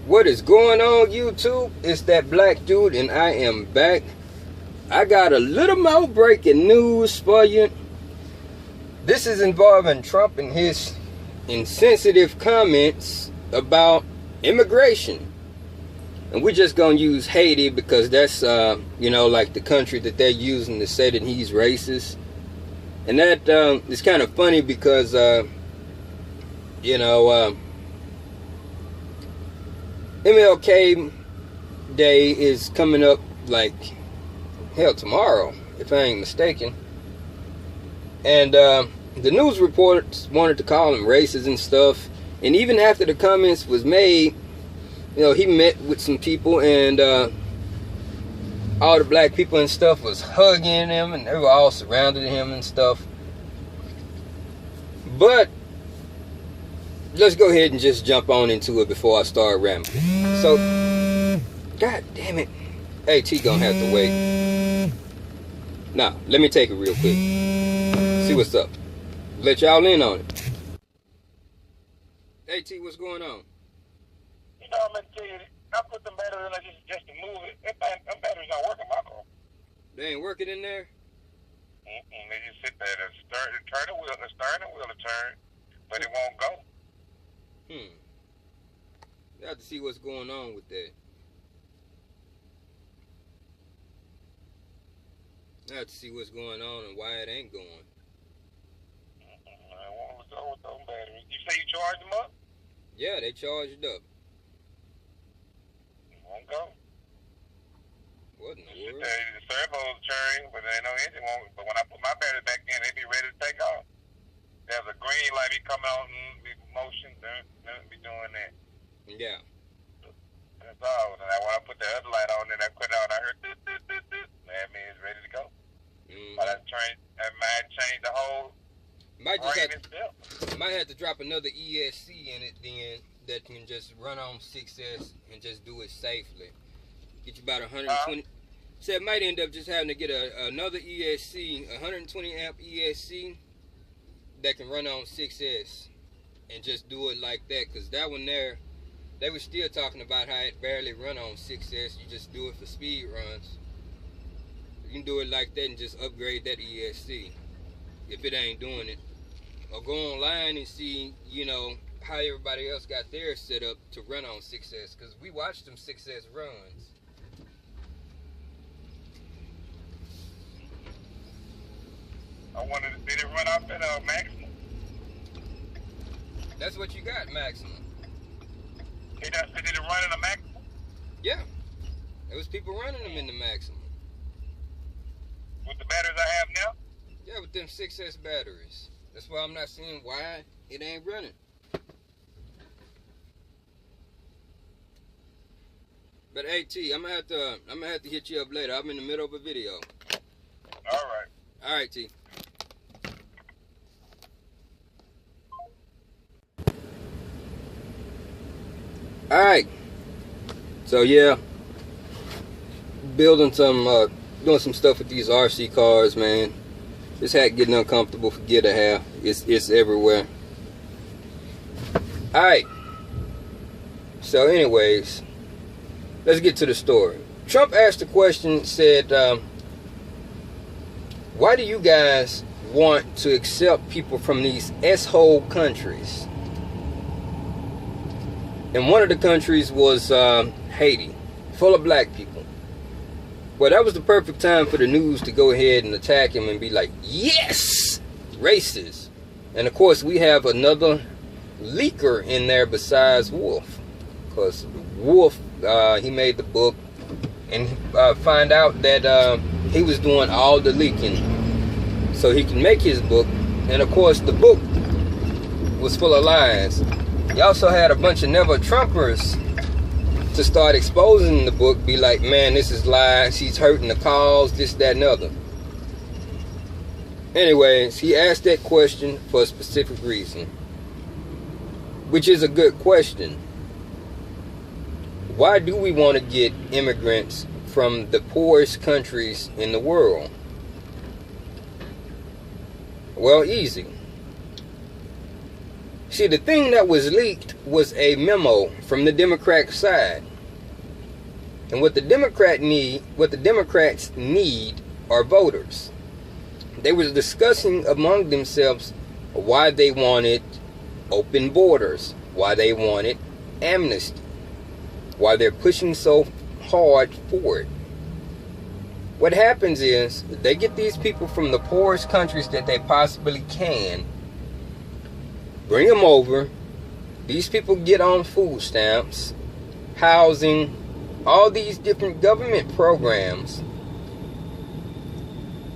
What is going on, YouTube? It's that black dude, and I am back. I got a little more breaking news for you. This is involving Trump and his insensitive comments about immigration. And we're just going to use Haiti because that's, like the country that they're using to say that he's racist. And that is kind of funny because, MLK Day is coming up like hell tomorrow, if I ain't mistaken. And the news reports wanted to call him racist and stuff. And even after the comments was made, he met with some people, and all the black people and stuff was hugging him, and they were all surrounding him and stuff. But let's go ahead and just jump on into it before I start rambling. So, god damn it. Hey, T gonna have to wait. Nah, let me take it real quick. See what's up. Let y'all in on it. Hey, T, what's going on? I'm gonna tell you, I put them batteries in just to move it. Them batteries not working my car. They ain't working in there? They just sit there and turn the wheel, to turn, but it won't go. You have to see what's going on with that. I have to see what's going on and why it ain't going. What's with those batteries? You say you charged them up? Yeah, they charged up. It won't go. What in the world? The servo's turning, but there ain't no engine won't. But when I put my battery back in, they be ready to take off. There's a green light be coming on and be motion, then be doing that. Yeah. That's all. And when I put the other light on, then I put it on, I heard that means it's ready to go. But that might change the whole might have to drop another ESC in it then that can just run on 6S and just do it safely. Get you about 120. So it might end up just having to get another ESC, 120 amp ESC that can run on 6S and just do it like that, because that one there, they were still talking about how it barely run on 6S. You just do it for speed runs. You can do it like that and just upgrade that ESC if it ain't doing it. Or go online and see, how everybody else got theirs set up to run on 6S, because we watched them 6S runs. I wondered, did it run off at maximum? That's what you got, maximum. Did it run in a maximum? Yeah. There was people running them in the maximum. With the batteries I have now? Yeah, with them 6S batteries. That's why I'm not seeing why it ain't running. But hey, T, I'm gonna have to hit you up later. I'm in the middle of a video. All right, T. All right. So yeah, doing some stuff with these RC cars, man. This hat getting uncomfortable for gear to have. It's everywhere. All right. So, anyways, let's get to the story. Trump asked a question, said, why do you guys want to accept people from these S-hole countries? And one of the countries was Haiti, full of black people. Well, that was the perfect time for the news to go ahead and attack him and be like, yes, racist. And of course, we have another leaker in there besides Wolf. Because Wolf, he made the book and find out that he was doing all the leaking so he can make his book. And of course, the book was full of lies. He also had a bunch of Never Trumpers to start exposing the book, be like, man, this is lies, he's hurting the cause, this, that, and other. Anyways, he asked that question for a specific reason, which is a good question. Why do we want to get immigrants from the poorest countries in the world? Well, easy. See, the thing that was leaked was a memo from the Democrat side. And what the Democrats need are voters. They were discussing among themselves why they wanted open borders, why they wanted amnesty, why they're pushing so hard for it. What happens is they get these people from the poorest countries that they possibly can, bring them over. These people get on food stamps, housing, all these different government programs,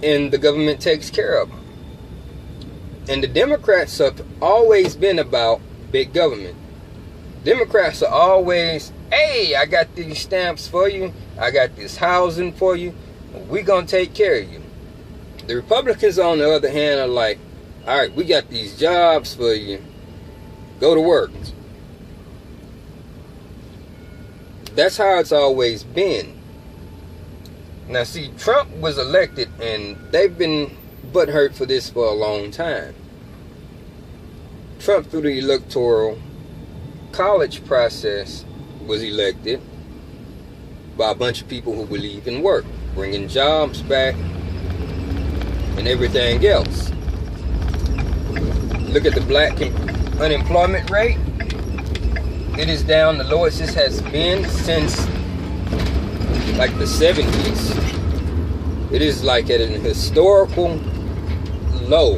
and the government takes care of them. And the Democrats have always been about big government. Democrats are always, hey, I got these stamps for you, I got this housing for you, we're going to take care of you. The Republicans, on the other hand, are like, all right, we got these jobs for you, go to work. That's how it's always been. Now see, Trump was elected and they've been butthurt for this for a long time. Trump, through the electoral college process, was elected by a bunch of people who believe in work, bringing jobs back and everything else. Look at the black unemployment rate. It is down, the lowest it has been since like the 70s. It is like at an historical low.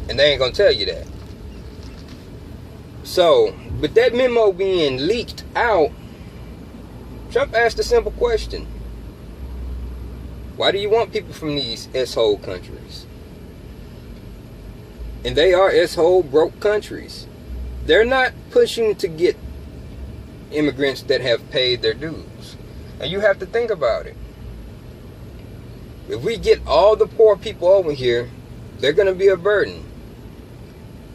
And they ain't gonna tell you that. So, with that memo being leaked out, Trump asked a simple question. Why do you want people from these S-hole countries? And they are S-hole broke countries. They're not pushing to get immigrants that have paid their dues. And you have to think about it. If we get all the poor people over here, they're going to be a burden.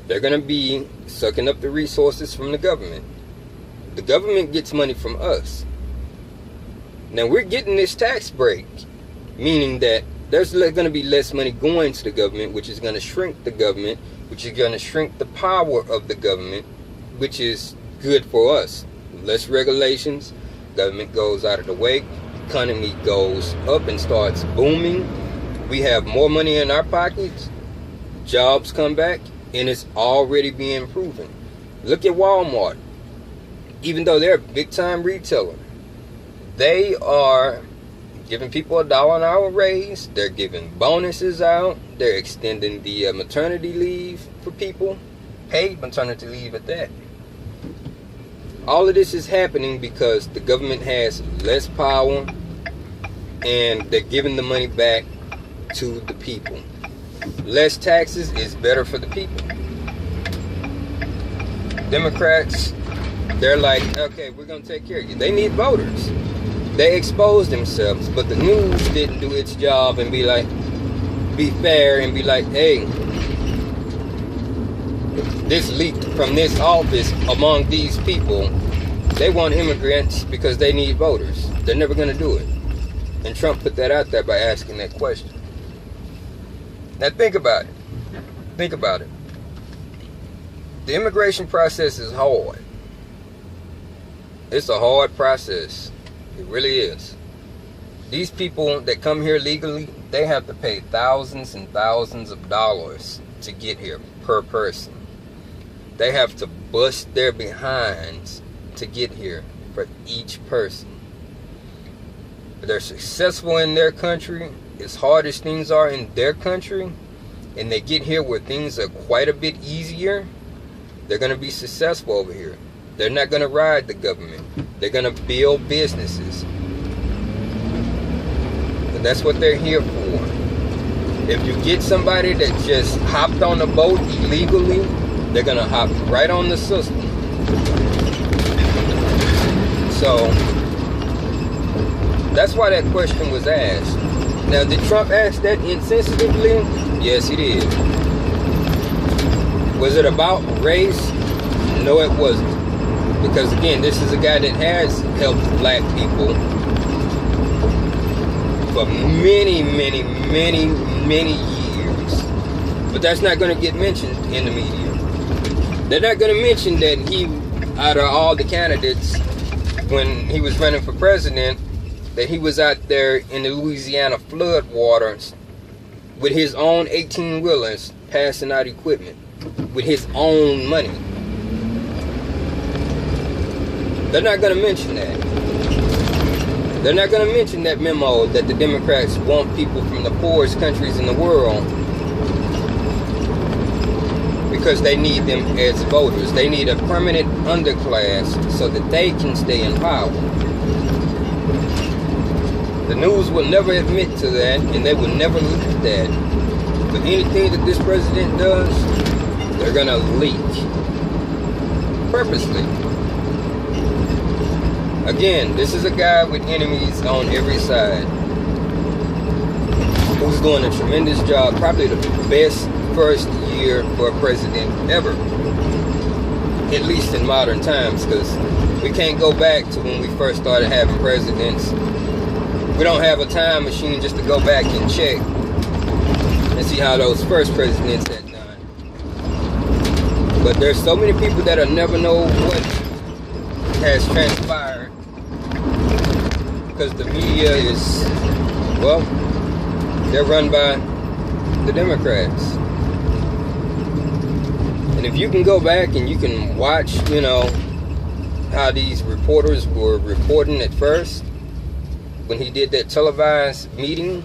They're going to be sucking up the resources from the government. The government gets money from us. Now we're getting this tax break, meaning that there's going to be less money going to the government, which is going to shrink the government, which is going to shrink the power of the government, which is good for us. Less regulations, government goes out of the way, economy goes up and starts booming. We have more money in our pockets, jobs come back, and it's already being proven. Look at Walmart. Even though they're a big-time retailer, they are giving people $1 an hour raise. They're giving bonuses out. They're extending the maternity leave for people. Paid maternity leave at that. All of this is happening because the government has less power and they're giving the money back to the people. Less taxes is better for the people. Democrats, they're like, okay, we're going to take care of you. They need voters. They exposed themselves, but the news didn't do its job and be fair and be like, hey, this leaked from this office among these people. They want immigrants because they need voters. They're never going to do it. And Trump put that out there by asking that question. Now think about it. Think about it. The immigration process is hard. It's a hard process. It really is. These people that come here legally, they have to pay thousands and thousands of dollars to get here per person. They have to bust their behinds to get here for each person. If they're successful in their country, as hard as things are in their country, and they get here where things are quite a bit easier, they're going to be successful over here. They're not going to ride the government. They're going to build businesses. And that's what they're here for. If you get somebody that just hopped on the boat illegally, they're going to hop right on the system. So, that's why that question was asked. Now, did Trump ask that insensitively? Yes, he did. Was it about race? No, it wasn't. Because again, this is a guy that has helped black people for many, many, many, many years. But that's not going to get mentioned in the media. They're not going to mention that he, out of all the candidates, when he was running for president, that he was out there in the Louisiana flood waters with his own 18-wheelers passing out equipment with his own money. They're not going to mention that. They're not going to mention that memo that the Democrats want people from the poorest countries in the world because they need them as voters. They need a permanent underclass so that they can stay in power. The news will never admit to that, and they will never look at that. But anything that this president does, they're going to leak. Purposely. Again, this is a guy with enemies on every side who's doing a tremendous job, probably the best first year for a president ever, at least in modern times, because we can't go back to when we first started having presidents. We don't have a time machine just to go back and check and see how those first presidents had done. But there's so many people that'll never know what has transpired because the media is, well, they're run by the Democrats. And if you can go back and you can watch, you know, how these reporters were reporting at first, when he did that televised meeting,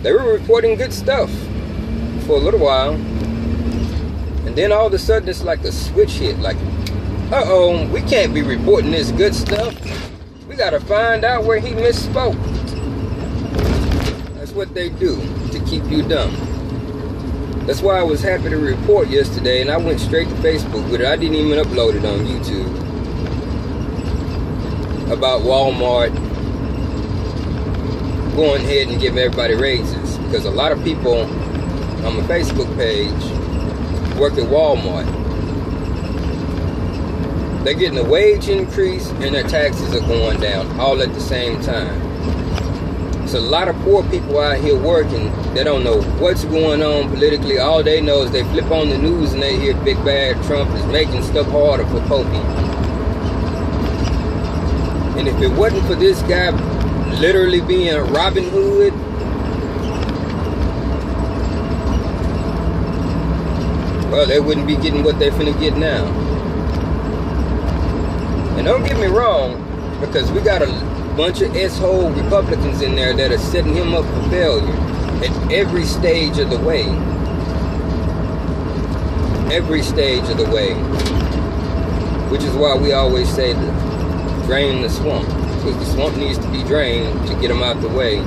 they were reporting good stuff for a little while. And then all of a sudden it's like a switch hit, like, uh-oh, we can't be reporting this good stuff. We gotta find out where he misspoke. That's what they do to keep you dumb. That's why I was happy to report yesterday, and I went straight to Facebook with it. I didn't even upload it on YouTube. About Walmart going ahead and giving everybody raises, because a lot of people on my Facebook page work at Walmart. They're getting a wage increase and their taxes are going down all at the same time. So a lot of poor people out here working, they don't know what's going on politically. All they know is they flip on the news and they hear Big Bad Trump is making stuff harder for poor people. And if it wasn't for this guy literally being Robin Hood, well, they wouldn't be getting what they're finna get now. And don't get me wrong, because we got a bunch of S-hole Republicans in there that are setting him up for failure at every stage of the way. Every stage of the way. Which is why we always say to drain the swamp. Because the swamp needs to be drained to get them out the way.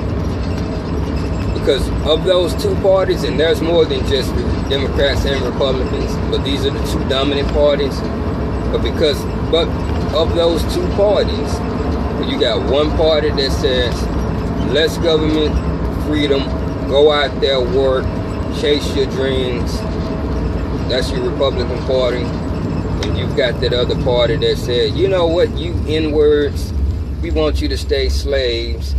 Because of those two parties, and there's more than just Democrats and Republicans, but these are the two dominant parties. But of those two parties, you got one party that says less government, freedom, go out there, work, chase your dreams. That's your Republican Party. And you've got that other party that says, you know what, you N-words, we want you to stay slaves.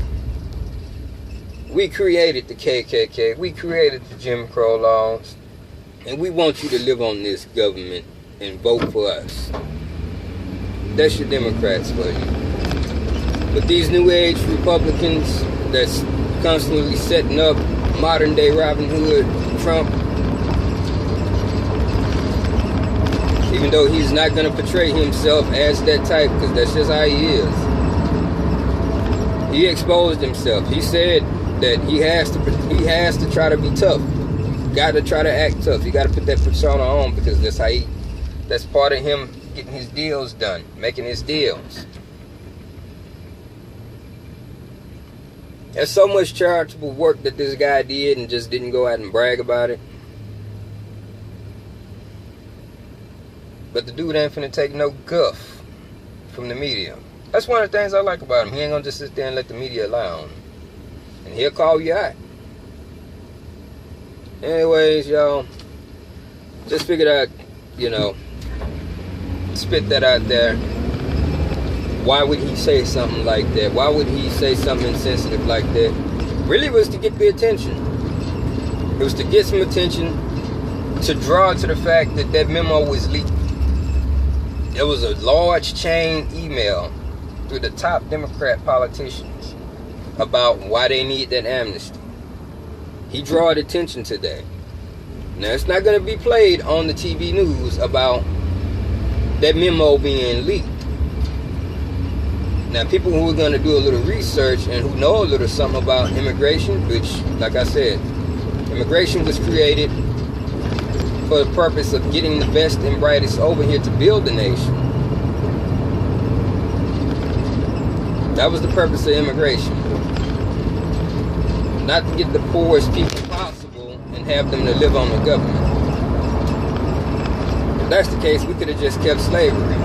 We created the KKK. We created the Jim Crow laws. And we want you to live on this government and vote for us. That's your Democrats for you. But these new age Republicans that's constantly setting up modern day Robin Hood Trump, even though he's not going to portray himself as that type, because that's just how he is. He exposed himself. He said that he has to try to be tough. Got to try to act tough. You got to put that persona on, because that's part of him getting his deals done, making his deals. There's so much charitable work that this guy did and just didn't go out and brag about it. But the dude ain't finna take no guff from the media. That's one of the things I like about him. He ain't gonna just sit there and let the media lie on him. And he'll call you out. Anyways, y'all, just figured out, spit that out there. Why would he say something like that? Why would he say something insensitive like that? Really was to get the attention. It was to get some attention, to draw to the fact that that memo was leaked. There was a large chain email through the top Democrat politicians about why they need that amnesty. He drawed attention to that. Now, it's not going to be played on the TV news about that memo being leaked. Now, people who are going to do a little research and who know a little something about immigration, which, like I said, immigration was created for the purpose of getting the best and brightest over here to build the nation. That was the purpose of immigration. Not to get the poorest people possible and have them to live on the government. If that's the case, we could have just kept slavery,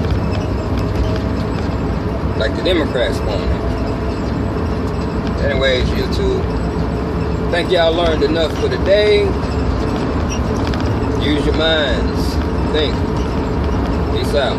like the Democrats wanted. Anyways, YouTube, think y'all learned enough for today. Use your minds. Think. Peace out.